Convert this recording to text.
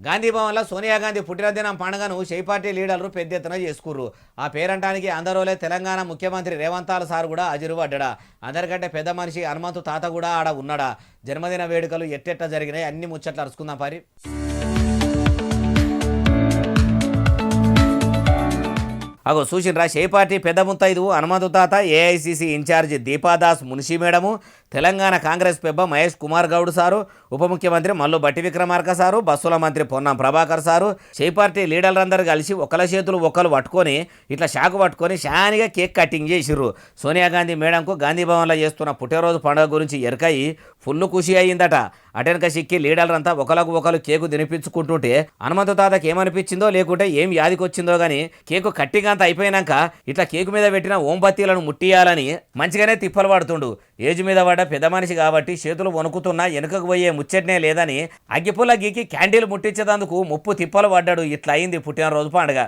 గాంధీ భవన్లో సోనియా గాంధీ పుట్టినదినం పండుగను shy party లీడర్లు పెద్ద ఎత్తున చేసుకుర్రు. ఆ పేరంటానికి అందరోలే తెలంగాణ ముఖ్యమంత్రి రేవంతాల సార్ కూడా హాజరుపడ్డా. అందరికంటే పెద్ద మనిషి హనుమంతు తాత కూడా ఆడ ఉన్నాడా. జన్మదిన వేడుకలు ఎట్టెట్ట జరిగినాయి అన్ని ముచ్చట్లు అరుచుకుందాం పరి. అగో చూసినరా షై పార్టీ పెద్ద ముత్తైదు హనుమంతు తాత, AICC incharge Deepa Das Munshi madam, Telangana Congress పెబ్బ మహేష్ కుమార్ గౌడ్ సారు, ఉప ముఖ్యమంత్రి మల్లు బట్టి విక్రమార్క సారు, బస్సుల మంత్రి పొన్నం ప్రభాకర్ సారు, షై పార్టీ లీడర్లందరూ కలిసి ఒకళ్ళ చేతులు ఒకళ్ళు పట్టుకొని ఇట్లా షాకు పట్టుకొని షానిగా కేక్ కటింగ్ చేసిర్రు. సోనియా గాంధీ మేడంకు గాంధీ భవన్లో చేస్తున్న పుట్టినరోజు పండుగ గురించి ఎరకయి ఫుల్ ఖుషి అయ్యిందట. అటెనక సిక్కి లీడర్లంతా ఒకరికి ఒకరు కేకు తినిపించుకుంటుంటే హనుమంతు తాతకి ఏమనిపించిందో లేకుంటే ఏం యాదికొచ్చిందో గానీ కేకు కట్టింగంత అయిపోయినాక ఇట్లా కేకు మీద పెట్టిన ఓంబత్తీలను ముట్టియాలని మంచిగానే తిప్పలు పడుతుండు. ఏజ్ మీద పడ్డ పెద్ద మనిషి కాబట్టి చేతులు వణుకుతున్నా వెనుకకు పోయే ముచ్చట్నే లేదని అగ్గిపుల్ల గీకి క్యాండిల్ ముట్టించేందుకు ముప్పు తిప్పలు పడ్డాడు. ఇట్లా అయింది పుట్టినరోజు పండుగ.